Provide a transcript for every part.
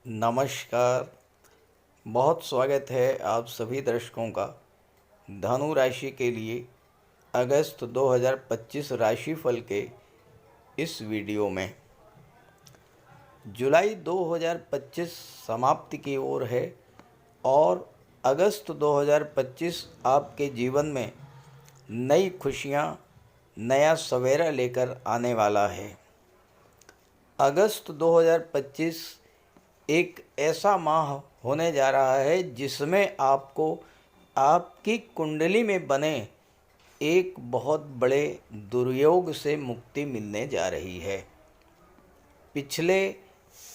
नमस्कार। बहुत स्वागत है आप सभी दर्शकों का धनु राशि के लिए अगस्त 2025 राशिफल के इस वीडियो में। जुलाई 2025 समाप्ति की ओर है और अगस्त 2025 आपके जीवन में नई खुशियां, नया सवेरा लेकर आने वाला है। अगस्त 2025 एक ऐसा माह होने जा रहा है जिसमें आपको आपकी कुंडली में बने एक बहुत बड़े दुर्योग से मुक्ति मिलने जा रही है। पिछले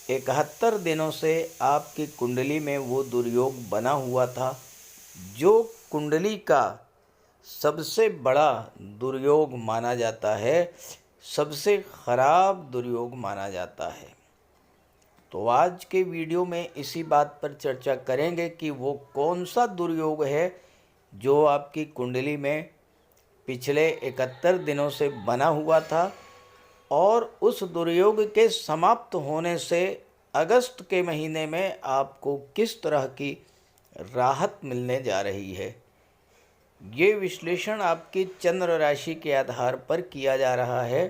71 दिनों से आपकी कुंडली में वो दुर्योग बना हुआ था, जो कुंडली का सबसे बड़ा दुर्योग माना जाता है, सबसे खराब दुर्योग माना जाता है। तो आज के वीडियो में इसी बात पर चर्चा करेंगे कि वो कौन सा दुर्योग है जो आपकी कुंडली में पिछले 71 दिनों से बना हुआ था और उस दुर्योग के समाप्त होने से अगस्त के महीने में आपको किस तरह की राहत मिलने जा रही है। ये विश्लेषण आपकी चंद्र राशि के आधार पर किया जा रहा है।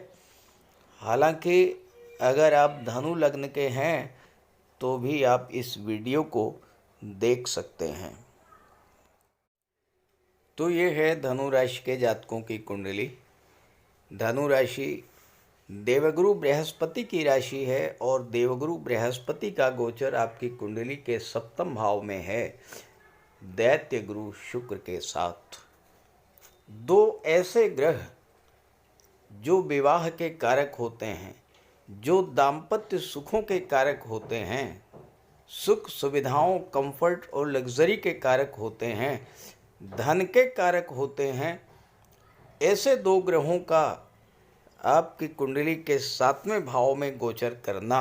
हालांकि अगर आप धनु लग्न के हैं तो भी आप इस वीडियो को देख सकते हैं। तो ये है धनु राशि के जातकों की कुंडली। धनु राशि देवगुरु बृहस्पति की राशि है और देवगुरु बृहस्पति का गोचर आपकी कुंडली के सप्तम भाव में है, दैत्य गुरु शुक्र के साथ। दो ऐसे ग्रह जो विवाह के कारक होते हैं, जो दाम्पत्य सुखों के कारक होते हैं, सुख सुविधाओं, कंफर्ट और लग्जरी के कारक होते हैं, धन के कारक होते हैं, ऐसे दो ग्रहों का आपकी कुंडली के 7वें भाव में गोचर करना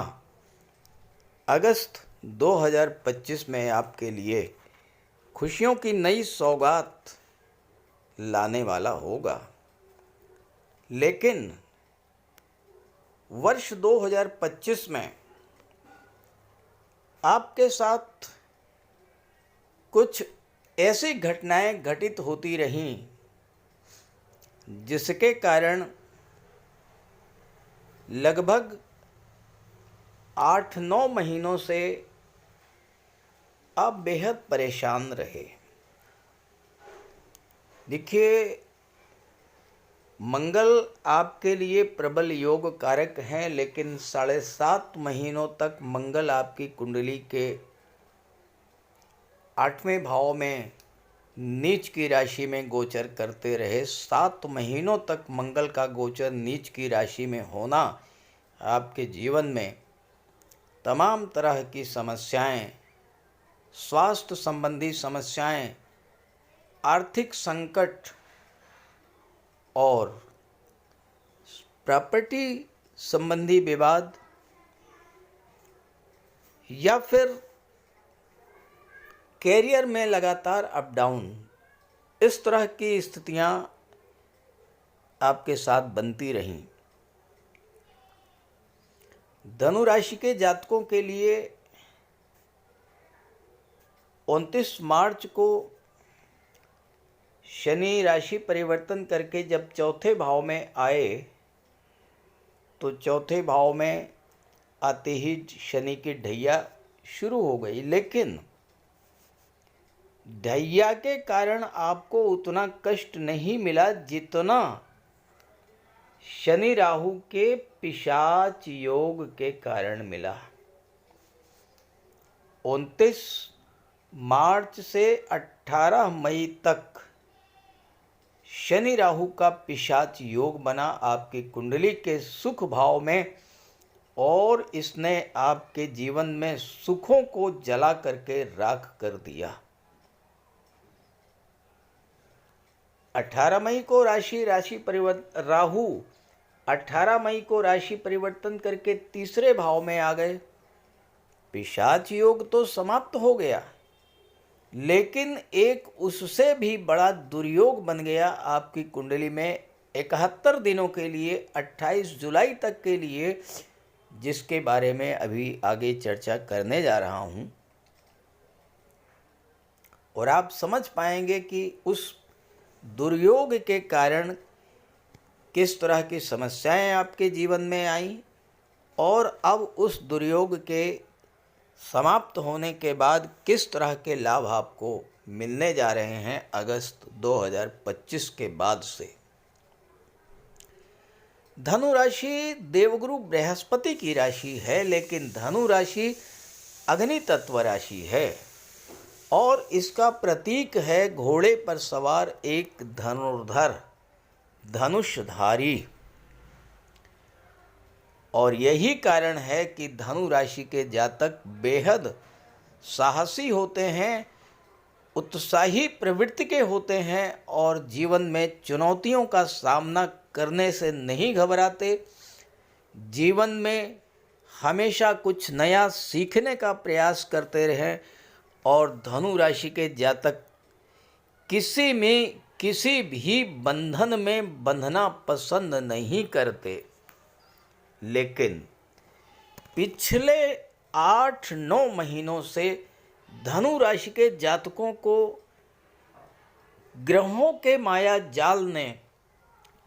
अगस्त 2025 में आपके लिए खुशियों की नई सौगात लाने वाला होगा। लेकिन वर्ष 2025 में आपके साथ कुछ ऐसी घटनाएं घटित होती रहीं जिसके कारण लगभग 8-9 महीनों से आप बेहद परेशान रहे। देखिए, मंगल आपके लिए प्रबल योग कारक हैं, लेकिन 7.5 महीनों तक मंगल आपकी कुंडली के 8वें भाव में नीच की राशि में गोचर करते रहे। 7 महीनों तक मंगल का गोचर नीच की राशि में होना आपके जीवन में तमाम तरह की समस्याएं, स्वास्थ्य संबंधी समस्याएं, आर्थिक संकट और प्रॉपर्टी संबंधी विवाद या फिर कैरियर में लगातार अप डाउन, इस तरह की स्थितियां आपके साथ बनती रहीं। धनु राशि के जातकों के लिए 29 मार्च को शनि राशि परिवर्तन करके जब चौथे भाव में आए तो चौथे भाव में आते ही शनि की ढैया शुरू हो गई। लेकिन ढैया के कारण आपको उतना कष्ट नहीं मिला जितना शनि राहु के पिशाच योग के कारण मिला। 29 मार्च से 18 मई तक शनि राहु का पिशाच योग बना आपकी कुंडली के सुख भाव में और इसने आपके जीवन में सुखों को जला करके राख कर दिया। 18 मई को राहु 18 मई को राशि परिवर्तन करके तीसरे भाव में आ गए। पिशाच योग तो समाप्त हो गया, लेकिन एक उससे भी बड़ा दुर्योग बन गया आपकी कुंडली में 71 दिनों के लिए, 28 जुलाई तक के लिए जिसके बारे में अभी आगे चर्चा करने जा रहा हूँ, और आप समझ पाएंगे कि उस दुर्योग के कारण किस तरह की समस्याएं आपके जीवन में आईं, और अब उस दुर्योग के समाप्त होने के बाद किस तरह के लाभ आपको मिलने जा रहे हैं अगस्त 2025 के बाद से। धनु राशि देवगुरु बृहस्पति की राशि है, लेकिन धनु राशि अग्नि तत्व राशि है और इसका प्रतीक है घोड़े पर सवार एक धनुर्धर, धनुषधारी। और यही कारण है कि धनु राशि के जातक बेहद साहसी होते हैं, उत्साही प्रवृत्ति के होते हैं और जीवन में चुनौतियों का सामना करने से नहीं घबराते। जीवन में हमेशा कुछ नया सीखने का प्रयास करते रहें और धनु राशि के जातक किसी भी बंधन में बंधना पसंद नहीं करते। लेकिन पिछले 8-9 महीनों से धनु राशि के जातकों को ग्रहों के माया जाल ने,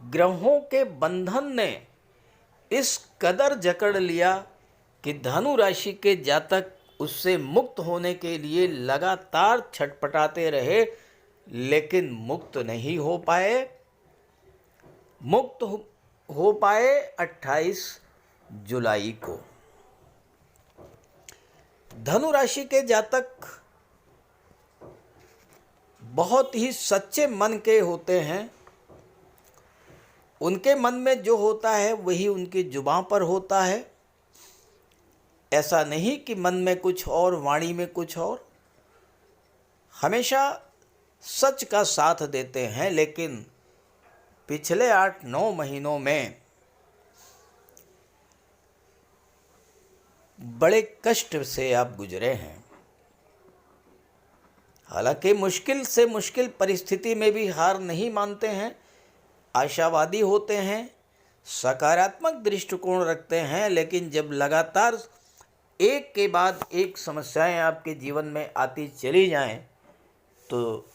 ग्रहों के बंधन ने इस कदर जकड़ लिया कि धनु राशि के जातक उससे मुक्त होने के लिए लगातार छटपटाते रहे, लेकिन मुक्त नहीं हो पाए। मुक्त हो पाए 28 जुलाई को। धनु राशि के जातक बहुत ही सच्चे मन के होते हैं। उनके मन में जो होता है वही उनकी जुबां पर होता है। ऐसा नहीं कि मन में कुछ और वाणी में कुछ और। हमेशा सच का साथ देते हैं, लेकिन पिछले 8-9 महीनों में बड़े कष्ट से आप गुजरे हैं। हालांकि मुश्किल से मुश्किल परिस्थिति में भी हार नहीं मानते हैं, आशावादी होते हैं, सकारात्मक दृष्टिकोण रखते हैं, लेकिन जब लगातार एक के बाद एक समस्याएं आपके जीवन में आती चली जाएं, तो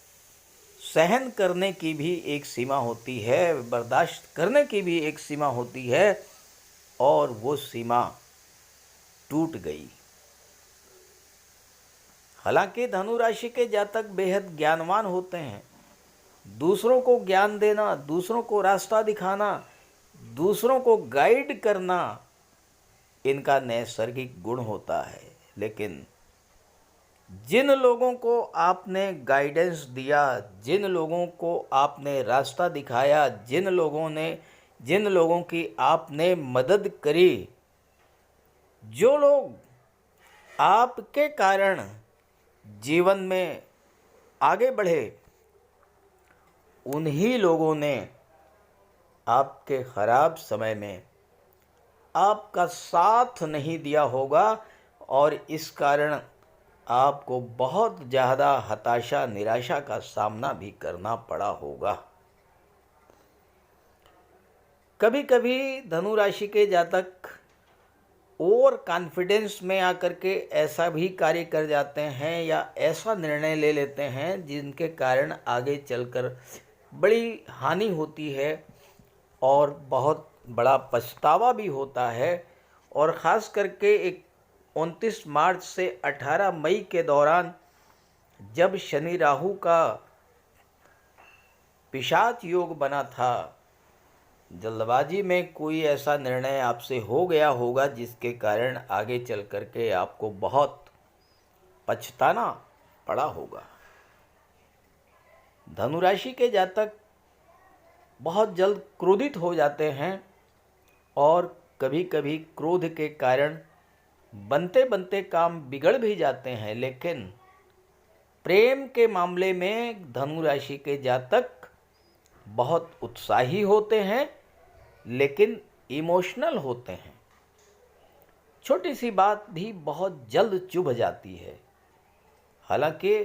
सहन करने की भी एक सीमा होती है, बर्दाश्त करने की भी एक सीमा होती है, और वो सीमा टूट गई। हालांकि धनु राशि के जातक बेहद ज्ञानवान होते हैं। दूसरों को ज्ञान देना, दूसरों को रास्ता दिखाना, दूसरों को गाइड करना इनका नैसर्गिक गुण होता है। लेकिन जिन लोगों को आपने गाइडेंस दिया, जिन लोगों को आपने रास्ता दिखाया, जिन लोगों की आपने मदद करी, जो लोग आपके कारण जीवन में आगे बढ़े, उन्हीं लोगों ने आपके खराब समय में आपका साथ नहीं दिया होगा, और इस कारण आपको बहुत ज़्यादा हताशा, निराशा का सामना भी करना पड़ा होगा। कभी कभी धनु राशि के जातक ओवर कॉन्फिडेंस में आकर के ऐसा भी कार्य कर जाते हैं या ऐसा निर्णय ले लेते हैं जिनके कारण आगे चलकर बड़ी हानि होती है और बहुत बड़ा पछतावा भी होता है। और ख़ास करके 29 मार्च से 18 मई के दौरान जब शनि राहु का पिशाच योग बना था, जल्दबाजी में कोई ऐसा निर्णय आपसे हो गया होगा जिसके कारण आगे चल कर के आपको बहुत पछताना पड़ा होगा। धनु राशि के जातक बहुत जल्द क्रोधित हो जाते हैं और कभी कभी क्रोध के कारण बनते बनते काम बिगड़ भी जाते हैं। लेकिन प्रेम के मामले में धनु राशि के जातक बहुत उत्साही होते हैं, लेकिन इमोशनल होते हैं। छोटी सी बात भी बहुत जल्द चुभ जाती है। हालांकि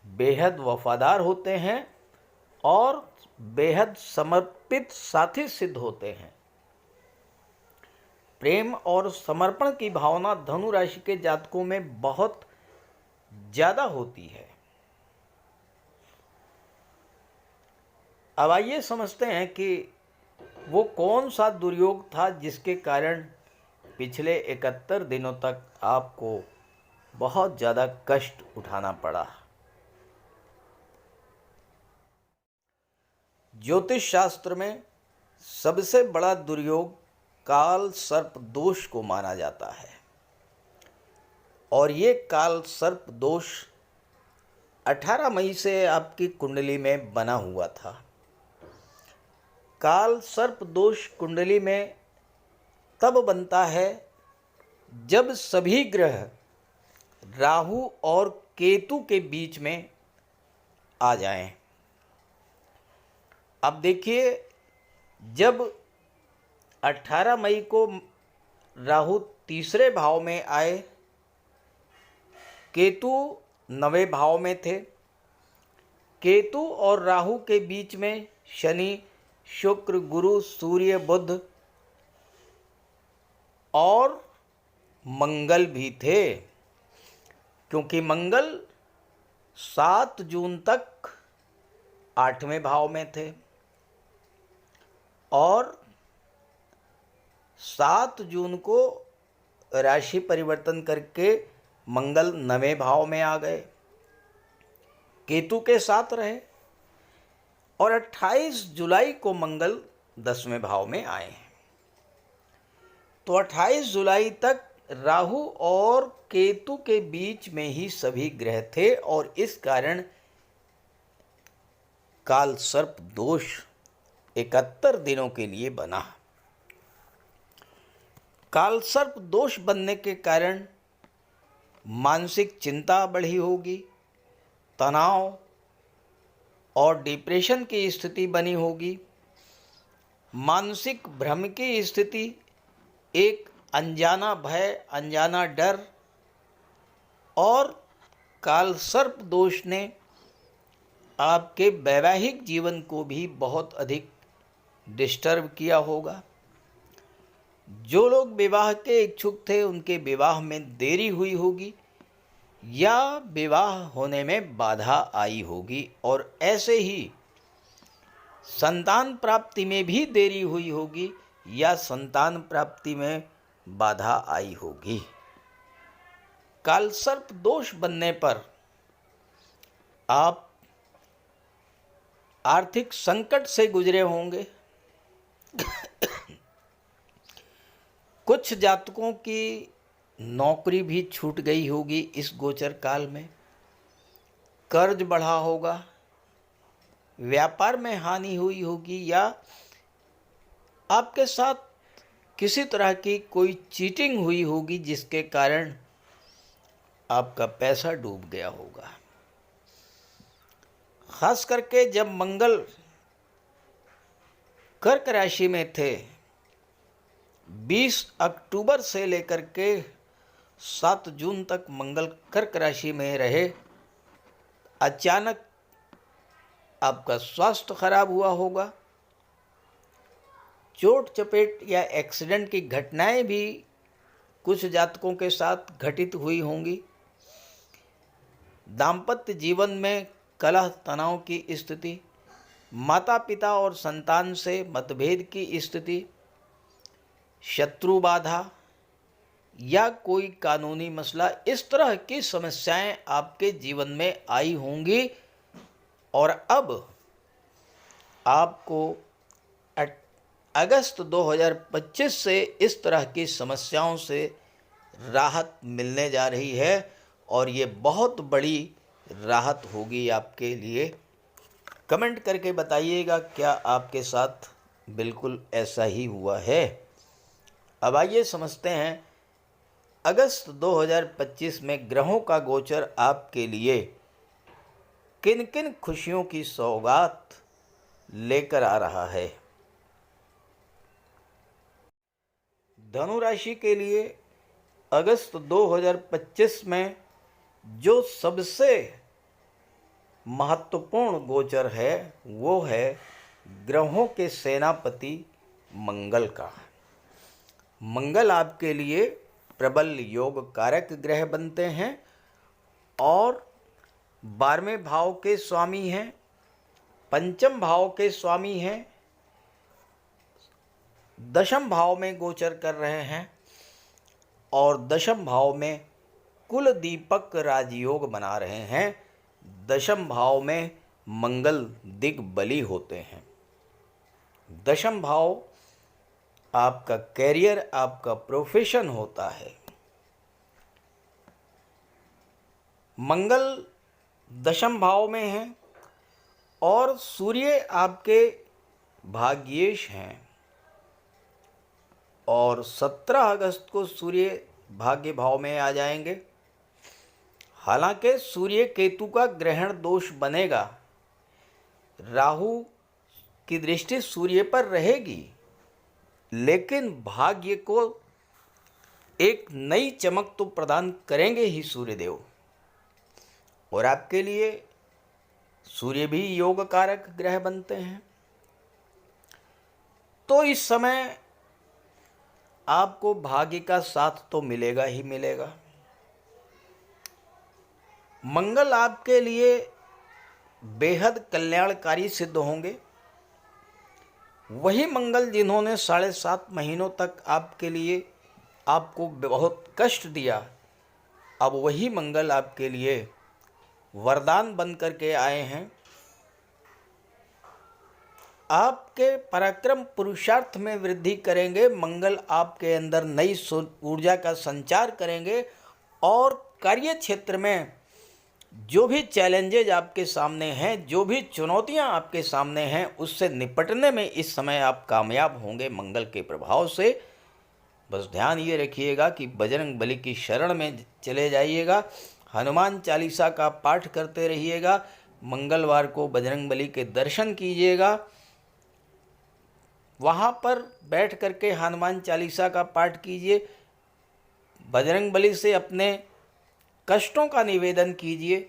बेहद वफादार होते हैं और बेहद समर्पित साथी सिद्ध होते हैं। प्रेम और समर्पण की भावना धनु राशि के जातकों में बहुत ज़्यादा होती है। अब आइए समझते हैं कि वो कौन सा दुर्योग था जिसके कारण पिछले 71 दिनों तक आपको बहुत ज़्यादा कष्ट उठाना पड़ा। ज्योतिष शास्त्र में सबसे बड़ा दुर्योग काल सर्प दोष को माना जाता है और ये काल सर्प दोष 18 मई से आपकी कुंडली में बना हुआ था। काल सर्प दोष कुंडली में तब बनता है जब सभी ग्रह राहु और केतु के बीच में आ जाएं। अब देखिए, जब 18 मई को राहु तीसरे भाव में आए, केतु 9वें भाव में थे, केतु और राहु के बीच में शनि, शुक्र, गुरु, सूर्य, बुध और मंगल भी थे, क्योंकि मंगल 7 जून तक 8वें भाव में थे और 7 जून को राशि परिवर्तन करके मंगल 9वें भाव में आ गए, केतु के साथ रहे और 28 जुलाई को मंगल 10वें भाव में आए। तो 28 जुलाई तक राहु और केतु के बीच में ही सभी ग्रह थे और इस कारण काल सर्प दोष 71 दिनों के लिए बना। काल सर्प दोष बनने के कारण मानसिक चिंता बढ़ी होगी, तनाव और डिप्रेशन की स्थिति बनी होगी, मानसिक भ्रम की स्थिति, एक अनजाना भय, अनजाना डर और काल सर्प दोष ने आपके वैवाहिक जीवन को भी बहुत अधिक डिस्टर्ब किया होगा। जो लोग विवाह के इच्छुक थे उनके विवाह में देरी हुई होगी या विवाह होने में बाधा आई होगी और ऐसे ही संतान प्राप्ति में भी देरी हुई होगी या संतान प्राप्ति में बाधा आई होगी। कालसर्प दोष बनने पर आप आर्थिक संकट से गुजरे होंगे। कुछ जातकों की नौकरी भी छूट गई होगी इस गोचर काल में, कर्ज बढ़ा होगा, व्यापार में हानि हुई होगी या आपके साथ किसी तरह की कोई चीटिंग हुई होगी जिसके कारण आपका पैसा डूब गया होगा। खास करके जब मंगल कर्क राशि में थे, 20 अक्टूबर से लेकर के 7 जून तक मंगल कर्क राशि में रहे, अचानक आपका स्वास्थ्य खराब हुआ होगा, चोट चपेट या एक्सीडेंट की घटनाएं भी कुछ जातकों के साथ घटित हुई होंगी। दाम्पत्य जीवन में कलह तनाव की स्थिति, माता पिता और संतान से मतभेद की स्थिति, शत्रु बाधा या कोई कानूनी मसला, इस तरह की समस्याएं आपके जीवन में आई होंगी और अब आपको अगस्त 2025 से इस तरह की समस्याओं से राहत मिलने जा रही है और ये बहुत बड़ी राहत होगी आपके लिए। कमेंट करके बताइएगा क्या आपके साथ बिल्कुल ऐसा ही हुआ है। अब आइए समझते हैं अगस्त 2025 में ग्रहों का गोचर आपके लिए किन किन खुशियों की सौगात लेकर आ रहा है। धनु राशि के लिए अगस्त 2025 में जो सबसे महत्वपूर्ण गोचर है वो है ग्रहों के सेनापति मंगल का। मंगल आपके लिए प्रबल योग कारक ग्रह बनते हैं और 12वें भाव के स्वामी हैं, पंचम भाव के स्वामी हैं, दशम भाव में गोचर कर रहे हैं और दशम भाव में कुल दीपक राजयोग बना रहे हैं। दशम भाव में मंगल दिग्बली होते हैं। दशम भाव आपका कैरियर, आपका प्रोफेशन होता है। मंगल दशम भाव में है और सूर्य आपके भाग्येश हैं और 17 अगस्त को सूर्य भाग्य भाव में आ जाएंगे। हालांकि सूर्य केतु का ग्रहण दोष बनेगा, राहु की दृष्टि सूर्य पर रहेगी, लेकिन भाग्य को एक नई चमक तो प्रदान करेंगे ही सूर्यदेव। और आपके लिए सूर्य भी योग कारक ग्रह बनते हैं। तो इस समय आपको भाग्य का साथ तो मिलेगा ही मिलेगा। मंगल आपके लिए बेहद कल्याणकारी सिद्ध होंगे। वही मंगल जिन्होंने 7.5 महीनों तक आपके लिए आपको बहुत कष्ट दिया, अब वही मंगल आपके लिए वरदान बन करके आए हैं। आपके पराक्रम पुरुषार्थ में वृद्धि करेंगे। मंगल आपके अंदर नई ऊर्जा का संचार करेंगे और कार्य क्षेत्र में जो भी चैलेंजेज आपके सामने हैं, जो भी चुनौतियां आपके सामने हैं, उससे निपटने में इस समय आप कामयाब होंगे मंगल के प्रभाव से। बस ध्यान ये रखिएगा कि बजरंग बली की शरण में चले जाइएगा, हनुमान चालीसा का पाठ करते रहिएगा, मंगलवार को बजरंग बली के दर्शन कीजिएगा, वहाँ पर बैठ करके हनुमान चालीसा का पाठ कीजिए, बजरंग बली से अपने कष्टों का निवेदन कीजिए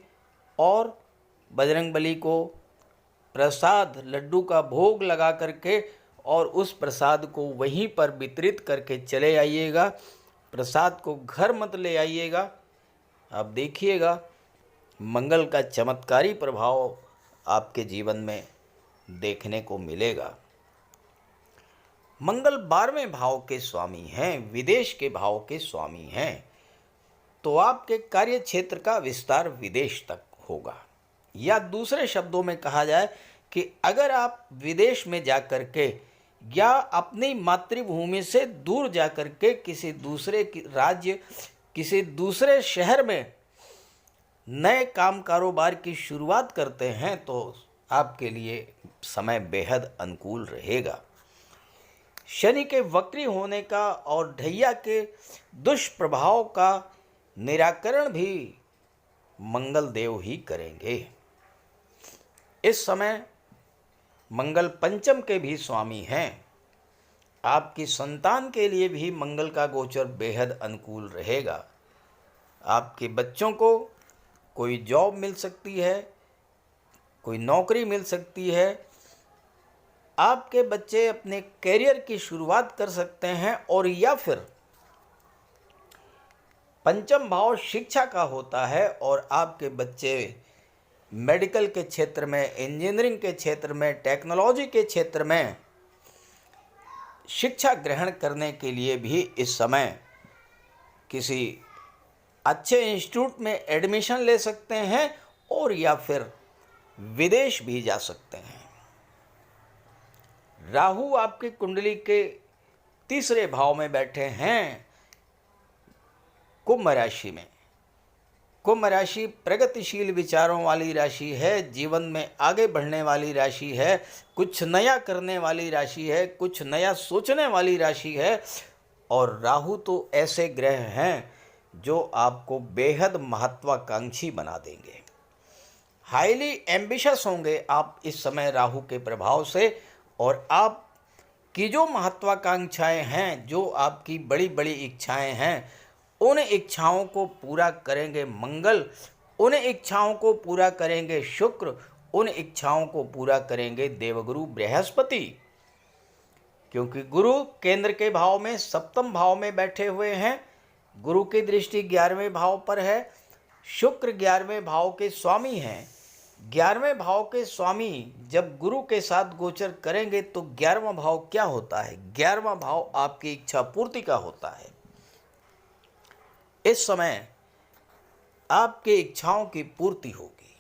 और बजरंग बली को प्रसाद लड्डू का भोग लगा करके और उस प्रसाद को वहीं पर वितरित करके चले आइएगा। प्रसाद को घर मत ले आइएगा। आप देखिएगा मंगल का चमत्कारी प्रभाव आपके जीवन में देखने को मिलेगा। मंगल 12वें भाव के स्वामी हैं, विदेश के भाव के स्वामी हैं, तो आपके कार्य क्षेत्र का विस्तार विदेश तक होगा। या दूसरे शब्दों में कहा जाए कि अगर आप विदेश में जाकर के या अपनी मातृभूमि से दूर जाकर के किसी दूसरे राज्य, किसी दूसरे शहर में नए काम कारोबार की शुरुआत करते हैं तो आपके लिए समय बेहद अनुकूल रहेगा। शनि के वक्री होने का और ढैया के दुष्प्रभाव का निराकरण भी मंगल देव ही करेंगे। इस समय मंगल पंचम के भी स्वामी हैं। आपकी संतान के लिए भी मंगल का गोचर बेहद अनुकूल रहेगा। आपके बच्चों को कोई जॉब मिल सकती है, कोई नौकरी मिल सकती है, आपके बच्चे अपने कैरियर की शुरुआत कर सकते हैं। और या फिर पंचम भाव शिक्षा का होता है और आपके बच्चे मेडिकल के क्षेत्र में, इंजीनियरिंग के क्षेत्र में, टेक्नोलॉजी के क्षेत्र में शिक्षा ग्रहण करने के लिए भी इस समय किसी अच्छे इंस्टीट्यूट में एडमिशन ले सकते हैं और या फिर विदेश भी जा सकते हैं। राहु आपकी कुंडली के 3रे भाव में बैठे हैं, कुंभ राशि में। कुंभ राशि प्रगतिशील विचारों वाली राशि है, जीवन में आगे बढ़ने वाली राशि है, कुछ नया करने वाली राशि है, कुछ नया सोचने वाली राशि है। और राहु तो ऐसे ग्रह हैं जो आपको बेहद महत्वाकांक्षी बना देंगे। हाईली एम्बिशियस होंगे आप इस समय राहु के प्रभाव से, और आप की जो महत्वाकांक्षाएं हैं, जो आपकी बड़ी बड़ी इच्छाएं हैं, उन इच्छाओं को पूरा करेंगे मंगल, उन इच्छाओं को पूरा करेंगे शुक्र, उन इच्छाओं को पूरा करेंगे देवगुरु बृहस्पति। क्योंकि गुरु केंद्र के भाव में सप्तम भाव में बैठे हुए हैं। गुरु की दृष्टि 11वें भाव पर है। शुक्र 11वें भाव के स्वामी हैं। 11वें भाव के स्वामी जब गुरु के साथ गोचर करेंगे तो 11वां भाव क्या होता है? 11वां भाव आपकी इच्छा पूर्ति का होता है। इस समय आपकी इच्छाओं की पूर्ति होगी।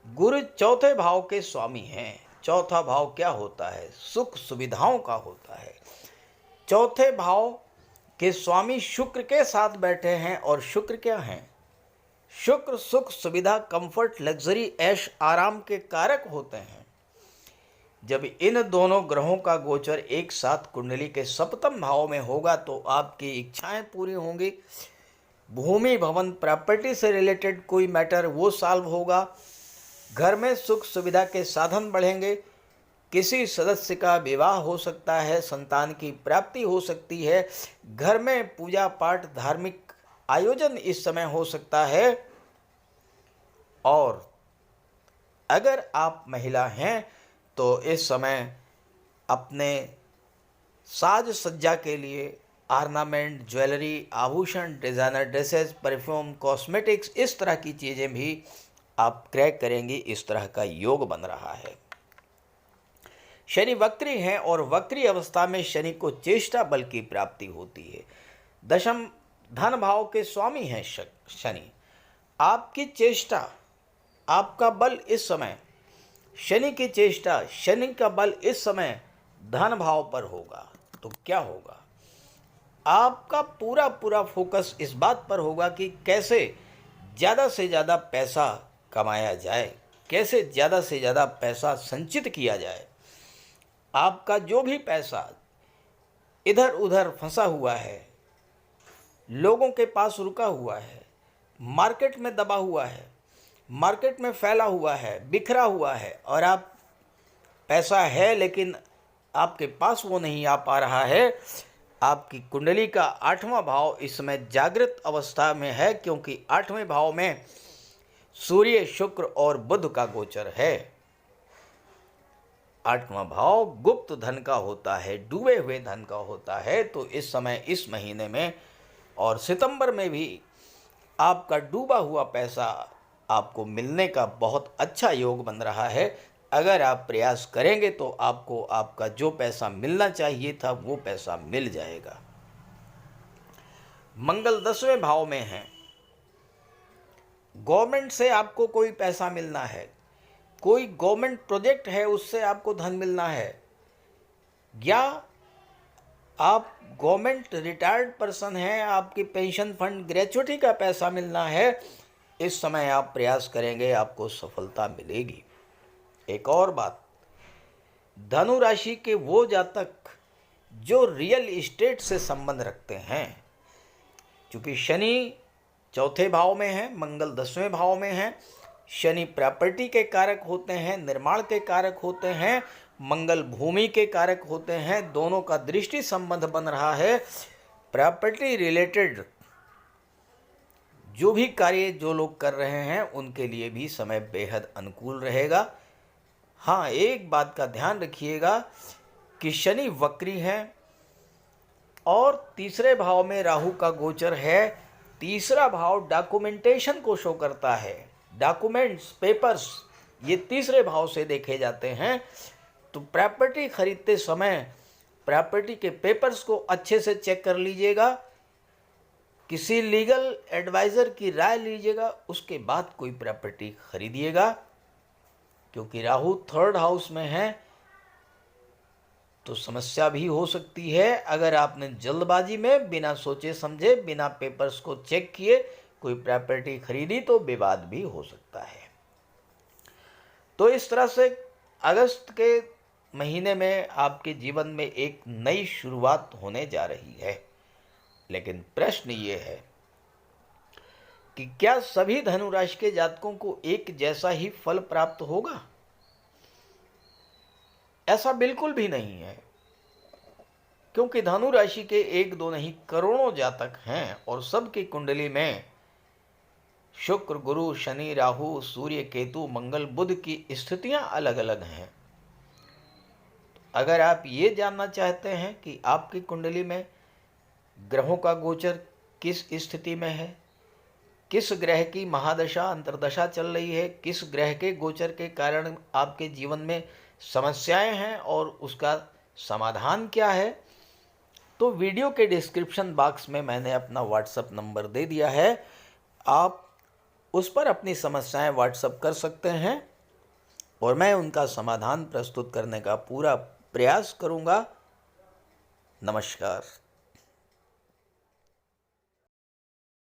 गुरु चौथे भाव के स्वामी हैं। चौथा भाव क्या होता है? सुख सुविधाओं का होता है। चौथे भाव के स्वामी शुक्र के साथ बैठे हैं और शुक्र क्या हैं? शुक्र सुख सुविधा कंफर्ट लग्जरी ऐश आराम के कारक होते हैं। जब इन दोनों ग्रहों का गोचर एक साथ कुंडली के सप्तम भाव में होगा तो आपकी इच्छाएं पूरी होंगी। भूमि भवन प्रॉपर्टी से रिलेटेड कोई मैटर वो सॉल्व होगा। घर में सुख सुविधा के साधन बढ़ेंगे। किसी सदस्य का विवाह हो सकता है। संतान की प्राप्ति हो सकती है। घर में पूजा पाठ धार्मिक आयोजन इस समय हो सकता है। और अगर आप महिला हैं तो इस समय अपने साज सज्जा के लिए ऑर्नामेंट ज्वेलरी आभूषण डिज़ाइनर ड्रेसेस परफ्यूम कॉस्मेटिक्स इस तरह की चीज़ें भी आप क्रय करेंगी। इस तरह का योग बन रहा है। शनि वक्री हैं और वक्री अवस्था में शनि को चेष्टा बल की प्राप्ति होती है। दशम धन भाव के स्वामी हैं शनि। आपकी चेष्टा आपका बल इस समय शनि की चेष्टा शनि का बल इस समय धन भाव पर होगा तो क्या होगा? आपका पूरा पूरा फोकस इस बात पर होगा कि कैसे ज़्यादा से ज़्यादा पैसा कमाया जाए, कैसे ज़्यादा से ज़्यादा पैसा संचित किया जाए। आपका जो भी पैसा इधर उधर फंसा हुआ है, लोगों के पास रुका हुआ है, मार्केट में दबा हुआ है, मार्केट में फैला हुआ है, बिखरा हुआ है और आप पैसा है लेकिन आपके पास वो नहीं आ पा रहा है। आपकी कुंडली का 8वां भाव इस समय जागृत अवस्था में है क्योंकि 8वें भाव में सूर्य शुक्र और बुध का गोचर है। 8वां भाव गुप्त धन का होता है, डूबे हुए धन का होता है। तो इस समय इस महीने में और सितंबर में भी आपका डूबा हुआ पैसा आपको मिलने का बहुत अच्छा योग बन रहा है। अगर आप प्रयास करेंगे तो आपको आपका जो पैसा मिलना चाहिए था वो पैसा मिल जाएगा। मंगल 10वें भाव में है। गवर्नमेंट से आपको कोई पैसा मिलना है, कोई गवर्नमेंट प्रोजेक्ट है उससे आपको धन मिलना है, या आप गवर्नमेंट रिटायर्ड पर्सन हैं, आपकी पेंशन फंड ग्रेचुइटी का पैसा मिलना है। इस समय आप प्रयास करेंगे आपको सफलता मिलेगी। एक और बात, धनु राशि के वो जातक जो रियल इस्टेट से संबंध रखते हैं, क्योंकि शनि चौथे भाव में है, मंगल 10वें भाव में है। शनि प्रॉपर्टी के कारक होते हैं, निर्माण के कारक होते हैं, मंगल भूमि के कारक होते हैं। दोनों का दृष्टि संबंध बन रहा है। प्रॉपर्टी रिलेटेड जो भी कार्य जो लोग कर रहे हैं उनके लिए भी समय बेहद अनुकूल रहेगा। हाँ, एक बात का ध्यान रखिएगा कि शनि वक्री है और तीसरे भाव में राहु का गोचर है। तीसरा भाव डॉक्यूमेंटेशन को शो करता है। डॉक्यूमेंट्स पेपर्स ये तीसरे भाव से देखे जाते हैं। तो प्रॉपर्टी खरीदते समय प्रॉपर्टी के पेपर्स को अच्छे से चेक कर लीजिएगा, किसी लीगल एडवाइज़र की राय लीजिएगा, उसके बाद कोई प्रॉपर्टी खरीदिएगा। क्योंकि राहु 3rd हाउस में है तो समस्या भी हो सकती है। अगर आपने जल्दबाजी में बिना सोचे समझे बिना पेपर्स को चेक किए कोई प्रॉपर्टी खरीदी तो विवाद भी हो सकता है। तो इस तरह से अगस्त के महीने में आपके जीवन में एक नई शुरुआत होने जा रही है। लेकिन प्रश्न ये है कि क्या सभी धनु राशि के जातकों को एक जैसा ही फल प्राप्त होगा? ऐसा बिल्कुल भी नहीं है, क्योंकि धनु राशि के 1-2 नहीं करोड़ों जातक हैं और सबकी कुंडली में शुक्र गुरु शनि राहु सूर्य केतु मंगल बुध की स्थितियां अलग अलग हैं। अगर आप ये जानना चाहते हैं कि आपकी कुंडली में ग्रहों का गोचर किस स्थिति में है, किस ग्रह की महादशा अंतर्दशा चल रही है, किस ग्रह के गोचर के कारण आपके जीवन में समस्याएं हैं और उसका समाधान क्या है, तो वीडियो के डिस्क्रिप्शन बॉक्स में मैंने अपना व्हाट्सएप नंबर दे दिया है। आप उस पर अपनी समस्याएं व्हाट्सएप कर सकते हैं और मैं उनका समाधान प्रस्तुत करने का पूरा प्रयास करूंगा। नमस्कार।